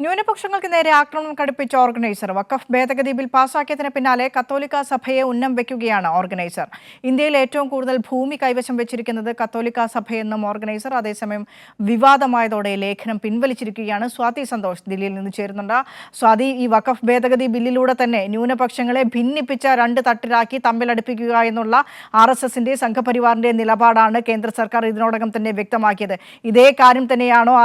ന്യൂനപക്ഷങ്ങൾക്ക് നേരെ ആക്രമണം കടുപ്പിച്ച ഓർഗനൈസർ. വഖഫ് ഭേദഗതി ബിൽ പാസാക്കിയതിന് പിന്നാലെ കത്തോലിക്ക സഭയെ ഉന്നം വെക്കുകയാണ് ഓർഗനൈസർ. ഇന്ത്യയിൽ ഏറ്റവും കൂടുതൽ ഭൂമി കൈവശം വെച്ചിരിക്കുന്നത് കത്തോലിക്ക സഭയെന്നും ഓർഗനൈസർ. അതേസമയം വിവാദമായതോടെ ലേഖനം പിൻവലിച്ചിരിക്കുകയാണ്. സ്വാതി സന്തോഷ് ദില്ലിയിൽ നിന്ന് ചേരുന്നുണ്ട്. സ്വാതി, ഈ വഖഫ് ഭേദഗതി ബില്ലിലൂടെ തന്നെ ന്യൂനപക്ഷങ്ങളെ ഭിന്നിപ്പിച്ച രണ്ട് തട്ടിലാക്കി തമ്മിലടുപ്പിക്കുക എന്നുള്ള RSSന്റെ സംഘപരിവാറിന്റെ നിലപാടാണ് കേന്ദ്ര സർക്കാർ ഇതിനോടകം തന്നെ വ്യക്തമാക്കിയത്. ഇതേ കാര്യം തന്നെയാണോ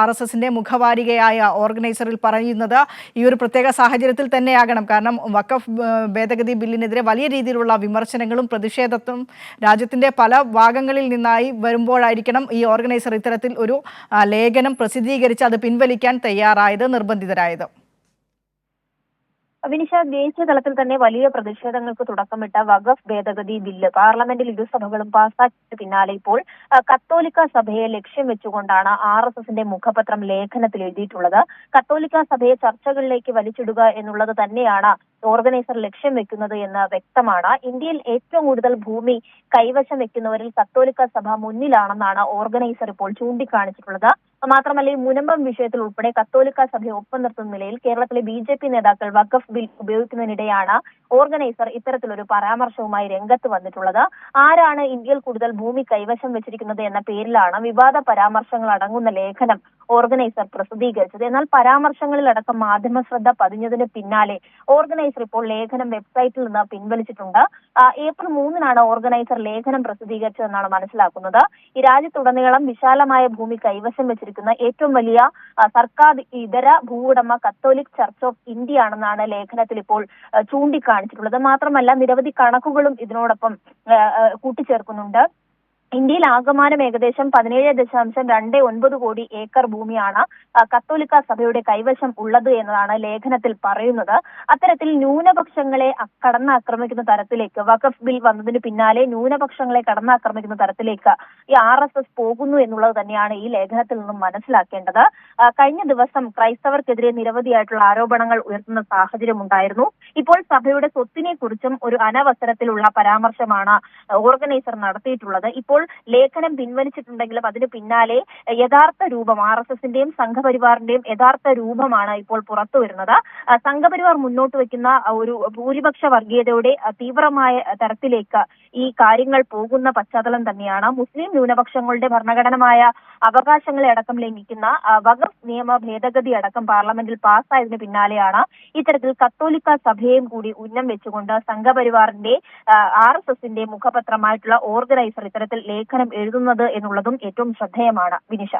RSSന്റെ മുഖവാരികയായ ഓർഗനൈസറിൽ പറയുന്നത്? ഈ ഒരു പ്രത്യേക സാഹചര്യത്തിൽ തന്നെയാകണം, കാരണം വഖഫ് ഭേദഗതി ബില്ലിനെതിരെ വലിയ രീതിയിലുള്ള വിമർശനങ്ങളും പ്രതിഷേധത്തും രാജ്യത്തിന്റെ പല ഭാഗങ്ങളിൽ നിന്നായി വരുമ്പോഴായിരിക്കണം ഈ ഓർഗനൈസർ ഇത്തരത്തിൽ ഒരു ലേഖനം പ്രസിദ്ധീകരിച്ച് അത് പിൻവലിക്കാൻ തയ്യാറായത്, നിർബന്ധിതരായത്. വിനിഷ, ദേശീയ തലത്തിൽ തന്നെ വലിയ പ്രതിഷേധങ്ങൾക്ക് തുടക്കമിട്ട വഖഫ് ഭേദഗതി ബില്ല് പാർലമെന്റിൽ ഇരുസഭകളും പാസാക്കിയ പിന്നാലെ ഇപ്പോൾ കത്തോലിക്ക സഭയെ ലക്ഷ്യം വെച്ചുകൊണ്ടാണ് RSSന്റെ മുഖപത്രം ലേഖനത്തിൽ എഴുതിയിട്ടുള്ളത്. കത്തോലിക്ക സഭയെ ചർച്ചകളിലേക്ക് വലിച്ചിടുക എന്നുള്ളത് തന്നെയാണ് ഓർഗനൈസർ ലക്ഷ്യം വെക്കുന്നത് എന്ന് വ്യക്തമാണ്. ഇന്ത്യയിൽ ഏറ്റവും കൂടുതൽ ഭൂമി കൈവശം വെക്കുന്നവരിൽ കത്തോലിക്ക സഭ മുന്നിലാണെന്നാണ് ഓർഗനൈസർ ഇപ്പോൾ ചൂണ്ടിക്കാണിച്ചിട്ടുള്ളത്. മാത്രമല്ല, ഈ മുനമ്പം വിഷയത്തിൽ ഉൾപ്പെടെ കത്തോലിക്ക സഭയെ ഒപ്പം നിർത്തുന്ന നിലയിൽ കേരളത്തിലെ BJP നേതാക്കൾ വഖഫ് ബിൽ ഉപയോഗിക്കുന്നതിനിടെയാണ് ഓർഗനൈസർ ഇത്തരത്തിലൊരു പരാമർശവുമായി രംഗത്ത് വന്നിട്ടുള്ളത്. ആരാണ് ഇന്ത്യയിൽ കൂടുതൽ ഭൂമി കൈവശം വെച്ചിരിക്കുന്നത് എന്ന പേരിലാണ് വിവാദ പരാമർശങ്ങൾ അടങ്ങുന്ന ലേഖനം ഓർഗനൈസർ പ്രസിദ്ധീകരിച്ചത്. എന്നാൽ പരാമർശങ്ങളിലടക്കം മാധ്യമ ശ്രദ്ധ പതിഞ്ഞതിന് പിന്നാലെ ഓർഗനൈസർ ഇപ്പോൾ ലേഖനം വെബ്സൈറ്റിൽ നിന്ന് പിൻവലിച്ചിട്ടുണ്ട്. ഏപ്രിൽ 3-നാണ് ഓർഗനൈസർ ലേഖനം പ്രസിദ്ധീകരിച്ചതെന്നാണ് മനസ്സിലാക്കുന്നത്. ഈ രാജ്യത്തുടനീളം വിശാലമായ ഭൂമി കൈവശം വെച്ചിരിക്കുന്ന ഏറ്റവും വലിയ സർക്കാർ ഇതര ഭൂവുടമ കത്തോലിക് ചർച്ച് ഓഫ് ഇന്ത്യ ആണെന്നാണ് ലേഖനത്തിൽ ഇപ്പോൾ ചൂണ്ടിക്കാണിച്ചിട്ടുള്ളത്. മാത്രമല്ല, നിരവധി കണക്കുകളും ഇതിനോടൊപ്പം കൂട്ടിച്ചേർക്കുന്നുണ്ട്. ഇന്ത്യയിൽ ആകമാനം ഏകദേശം 17.29 കോടി ഏക്കർ ഭൂമിയാണ് കത്തോലിക്ക സഭയുടെ കൈവശം ഉള്ളത് എന്നതാണ് ലേഖനത്തിൽ പറയുന്നത്. അത്തരത്തിൽ ന്യൂനപക്ഷങ്ങളെ കടന്നാക്രമിക്കുന്ന തരത്തിലേക്ക് വഖഫ് ബിൽ വന്നതിന് പിന്നാലെ ന്യൂനപക്ഷങ്ങളെ കടന്നാക്രമിക്കുന്ന തരത്തിലേക്ക് ഈ RSS പോകുന്നു എന്നുള്ളത് തന്നെയാണ് ഈ ലേഖനത്തിൽ നിന്നും മനസ്സിലാക്കേണ്ടത്. കഴിഞ്ഞ ദിവസം ക്രൈസ്തവർക്കെതിരെ നിരവധിയായിട്ടുള്ള ആരോപണങ്ങൾ ഉയർത്തുന്ന സാഹചര്യം ഉണ്ടായിരുന്നു. ഇപ്പോൾ സഭയുടെ സ്വത്തിനെ കുറിച്ചും ഒരു അനവസരത്തിലുള്ള പരാമർശമാണ് ഓർഗനൈസർ നടത്തിയിട്ടുള്ളത്. ഇപ്പോൾ ലേഖനം പിൻവലിച്ചിട്ടുണ്ടെങ്കിലും അതിന് പിന്നാലെ യഥാർത്ഥ രൂപം RSSന്റെയും സംഘപരിവാറിന്റെയും യഥാർത്ഥ രൂപമാണ് ഇപ്പോൾ പുറത്തു വരുന്നത്. സംഘപരിവാർ മുന്നോട്ട് വെക്കുന്ന ഒരു ഭൂരിപക്ഷ വർഗീയതയുടെ തീവ്രമായ തരത്തിലേക്ക് ഈ കാര്യങ്ങൾ പോകുന്ന പശ്ചാത്തലം തന്നെയാണ്. മുസ്ലിം ന്യൂനപക്ഷങ്ങളുടെ ഭരണഘടനമായ അവകാശങ്ങളെ അടക്കം ലംഘിക്കുന്ന വഖഫ് നിയമ ഭേദഗതി അടക്കം പാർലമെന്റിൽ പാസ്സായതിനു പിന്നാലെയാണ് ഇത്തരത്തിൽ കത്തോലിക്ക സഭയെയും കൂടി ഉന്നം വെച്ചുകൊണ്ട് സംഘപരിവാറിന്റെ RSSന്റെ മുഖപത്രമായിട്ടുള്ള ഓർഗനൈസർ ഇത്തരത്തിൽ ലേഖനം എഴുതുന്നത് എന്നുള്ളതും ഏറ്റവും ശ്രദ്ധേയമാണ്. വിനിഷ.